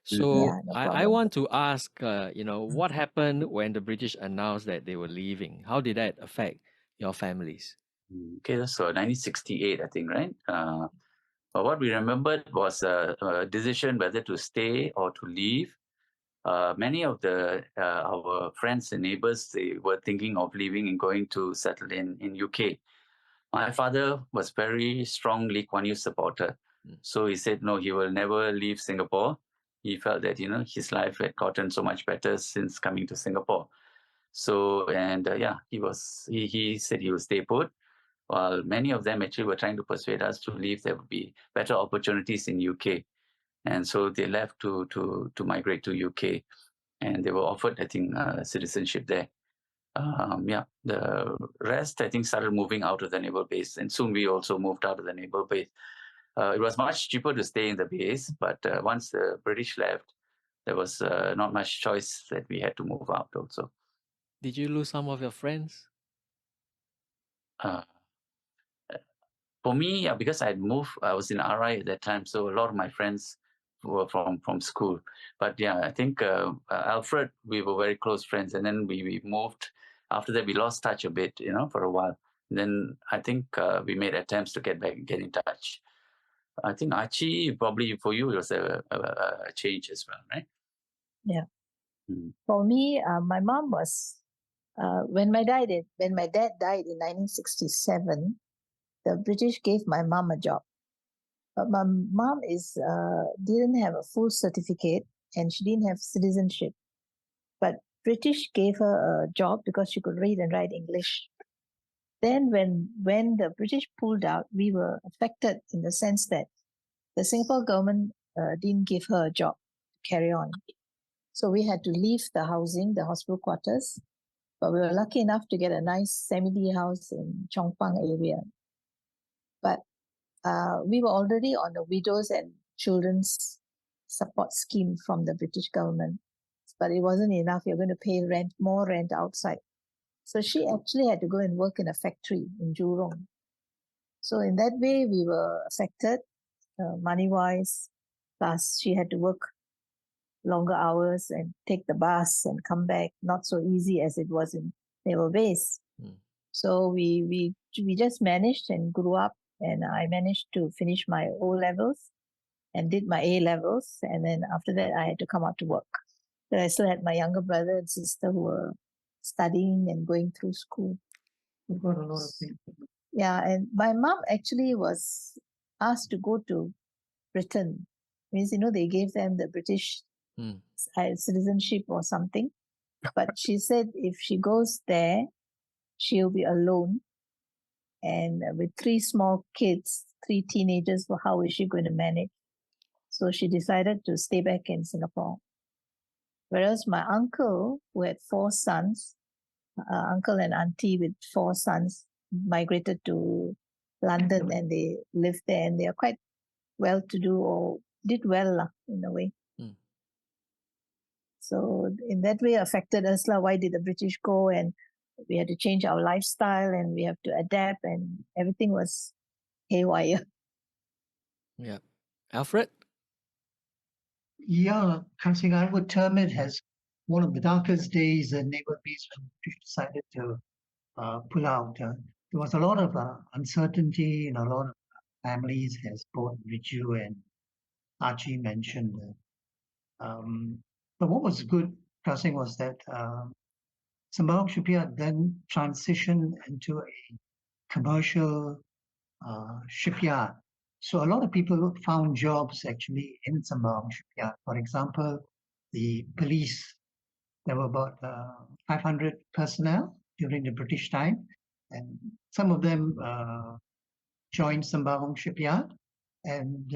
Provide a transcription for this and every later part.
So Yeah, no I problem. want to ask, what happened when the British announced that they were leaving? How did that affect your families? Okay, so 1968, I think, right? But what we remembered was a decision whether to stay or to leave. Many of our friends and neighbors, they were thinking of leaving and going to settle in UK. My father was very strong Lee Kuan Yew supporter. So he said, no, he will never leave Singapore. He felt that, his life had gotten so much better since coming to Singapore. So, and he said he will stay put. While many of them actually were trying to persuade us to leave, there would be better opportunities in UK. And so they left to migrate to UK. And they were offered, I think, citizenship there. The rest, I think, started moving out of the naval base. And soon we also moved out of the naval base. It was much cheaper to stay in the base, but once the British left, there was not much choice that we had to move out also. Did you lose some of your friends? For me, because I was in RI at that time, so a lot of my friends were from school. But yeah, I think Alfred, we were very close friends, and then we moved. After that, we lost touch a bit, for a while. And then I think we made attempts to get in touch. I think Archie, probably for you, it was a change as well, right? Yeah. For me, my mom was when my dad died in 1967. The British gave my mom a job, but my mom didn't have a full certificate and she didn't have citizenship. But British gave her a job because she could read and write English. Then when the British pulled out, we were affected in the sense that the Singapore government didn't give her a job to carry on. So we had to leave the housing, the hospital quarters, but we were lucky enough to get a nice semi-D house in Chong Pang area. But we were already on the widows and children's support scheme from the British government, but it wasn't enough. You're going to pay more rent outside. So she actually had to go and work in a factory in Jurong. So in that way, we were affected money-wise. Plus, she had to work longer hours and take the bus and come back. Not so easy as it was in Naval Base. So we just managed and grew up, and I managed to finish my O levels and did my A levels, and then after that I had to come out to work. But I still had my younger brother and sister who were studying and going through school. We've got a lot of things. Yeah, and my mom actually was asked to go to Britain. Means, they gave them the British citizenship or something. But she said if she goes there, she'll be alone. And with 3 small kids, 3 teenagers, well, how is she going to manage? So she decided to stay back in Singapore. Whereas my uncle, who had 4 sons, uncle and auntie with 4 sons, migrated to London and they lived there, and they are quite well-to-do or did well in a way. So in that way affected us. Why did the British go? And we had to change our lifestyle and we have to adapt, and everything was haywire. Yeah. Alfred? Yeah, Karsing, I would term it as one of the darkest days in Naval Base when the British decided to pull out. There was a lot of uncertainty in a lot of families, as both Viju and Archie mentioned. But what was good, Karsing, was that Sembawang Shipyard then transitioned into a commercial shipyard. So a lot of people found jobs actually in Sembawang Shipyard. For example, the police, there were about 500 personnel during the British time, and some of them joined Sembawang Shipyard. And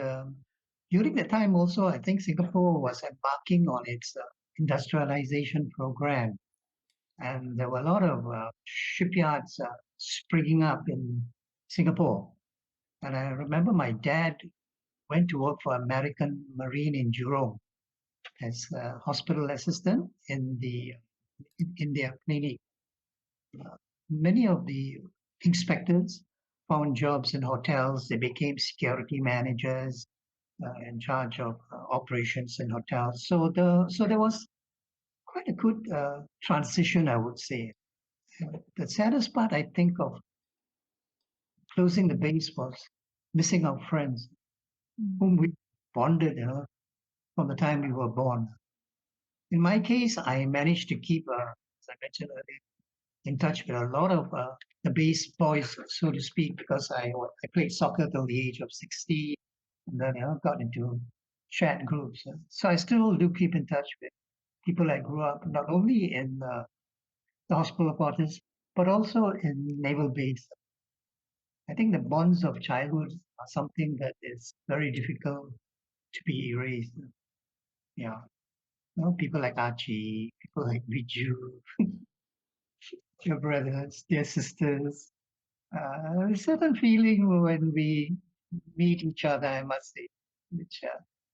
during that time also, I think Singapore was embarking on its industrialization program. And there were a lot of shipyards springing up in Singapore. And I remember my dad went to work for American Marine in Jurong as a hospital assistant in their clinic. Many of the inspectors found jobs in hotels. They became security managers. in charge of operations in hotels. So there was quite a good transition, I would say. The saddest part, I think, of closing the base was missing our friends whom we bonded, from the time we were born. In my case, I managed to keep, as I mentioned earlier, in touch with a lot of the base boys, so to speak, because I played soccer till the age of 60, and then got into chat groups. So I still do keep in touch with people I grew up not only in the hospital quarters, but also in naval base. I think the bonds of childhood are something that is very difficult to be erased. Yeah, people like Archie, people like Viju, your brothers, their sisters. A certain feeling when we meet each other, I must say, which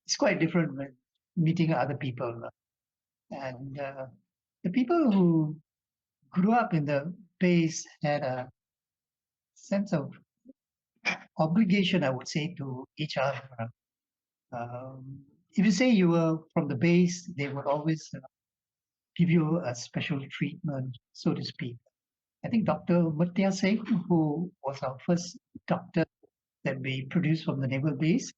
is quite different when meeting other people. And the people who grew up in the base had a sense of obligation, I would say, to each other. If you say you were from the base, they would always give you a special treatment, so to speak. I think Dr. Mutya Singh, who was our first doctor that we produced from the naval base,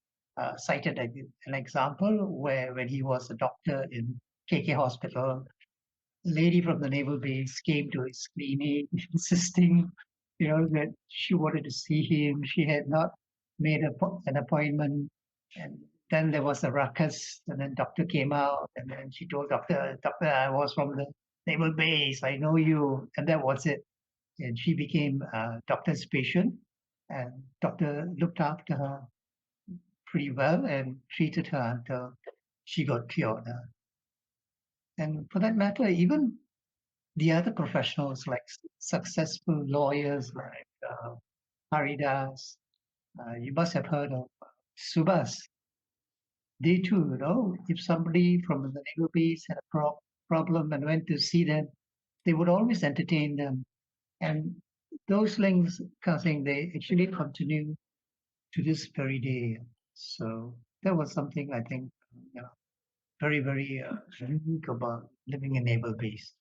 cited an example where when he was a doctor in KK Hospital, a lady from the naval base came to his clinic insisting, that she wanted to see him. She had not made an appointment, and then there was a ruckus, and then doctor came out, and then she told doctor, I was from the naval base, I know you, and that was it. And she became doctor's patient, and doctor looked after her pretty well and treated her until she got cured. And for that matter, even the other professionals like successful lawyers like Haridas, you must have heard of Subhas. They too, if somebody from the naval base had a problem and went to see them, they would always entertain them. And those links, Kasing, they actually continue to this very day. So that was something I think very, very unique about living in naval base.